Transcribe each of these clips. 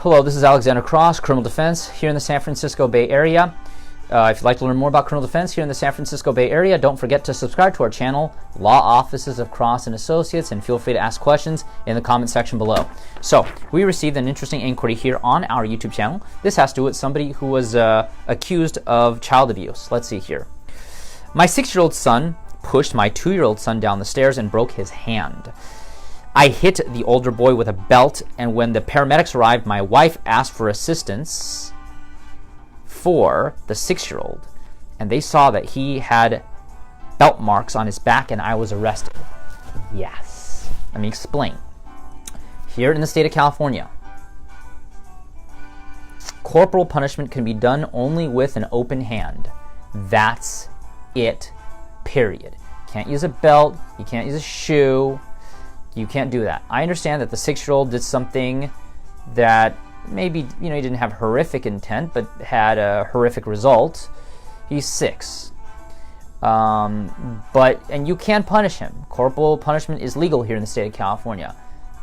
Hello, this is Alexander Cross, Criminal Defense here in the San Francisco Bay Area. If you'd like to learn more about criminal defense here in the San Francisco Bay Area, don't forget to subscribe to our channel, Law Offices of Cross and Associates, and feel free to ask questions in the comment section below. So, we received an interesting inquiry here on our YouTube channel. This has to do with somebody who was accused of child abuse. Let's see here. My 6-year-old son pushed my 2-year-old son down the stairs and broke his hand. I hit the older boy with a belt, and when the paramedics arrived, my wife asked for assistance for the 6-year-old, and they saw that he had belt marks on his back, and I was arrested. Yes. Let me explain. Here in the state of California, corporal punishment can be done only with an open hand. That's it, period. You can't use a belt, you can't use a shoe, you can't do that. I understand that the 6-year-old did something that maybe, he didn't have horrific intent, but had a horrific result. He's 6. And you can punish him. Corporal punishment is legal here in the state of California,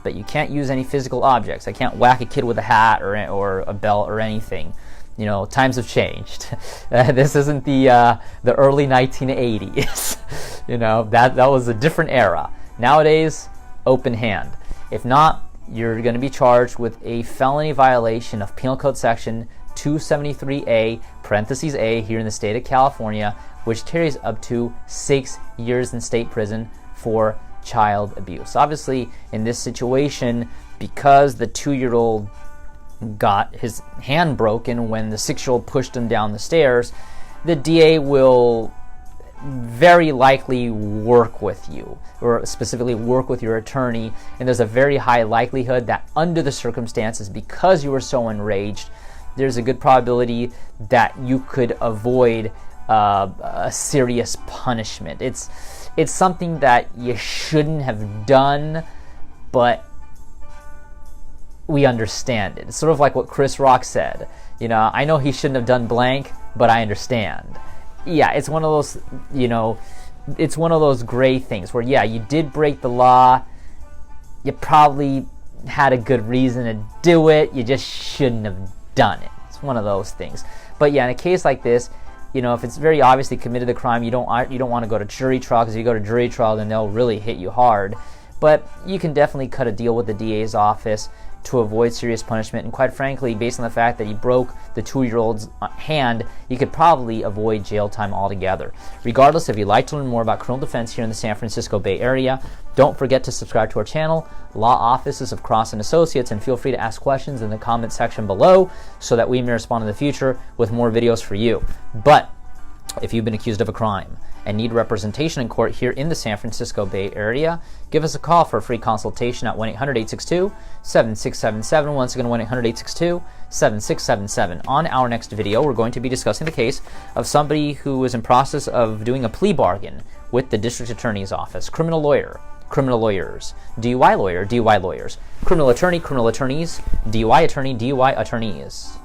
but you can't use any physical objects. I can't whack a kid with a hat or a belt or anything. Times have changed. This isn't the early 1980s. That was a different era. Nowadays, open hand. If not, you're going to be charged with a felony violation of Penal Code Section 273A, parentheses A, here in the state of California, which carries up to 6 years in state prison for child abuse. Obviously, in this situation, because the 2-year-old got his hand broken when the 6-year-old pushed him down the stairs, the DA will very likely work with you, or specifically work with your attorney, and there's a very high likelihood that under the circumstances, because you were so enraged, there's a good probability that you could avoid a serious punishment. It's something that you shouldn't have done, but we understand it. It's sort of like what Chris Rock said. I know he shouldn't have done blank, but I understand. Yeah, it's one of those, it's one of those gray things where, yeah, you did break the law, you probably had a good reason to do it, you just shouldn't have done it. It's one of those things. But yeah, in a case like this, if it's very obviously committed the crime, you don't want to go to jury trial, because if you go to jury trial, then they'll really hit you hard. But you can definitely cut a deal with the DA's office to avoid serious punishment, and quite frankly, based on the fact that he broke the 2-year-old's hand, you could probably avoid jail time altogether. Regardless, if you'd like to learn more about criminal defense here in the San Francisco Bay Area, don't forget to subscribe to our channel, Law Offices of Cross and Associates, and feel free to ask questions in the comment section below so that we may respond in the future with more videos for you. But if you've been accused of a crime and need representation in court here in the San Francisco Bay Area, give us a call for a free consultation at 1-800-862-7677. Once again, 1-800-862-7677. On our next video, we're going to be discussing the case of somebody who is in process of doing a plea bargain with the district attorney's office. Criminal lawyer, criminal lawyers, DUI lawyer, DUI lawyers, criminal attorney, criminal attorneys, DUI attorney, DUI attorneys.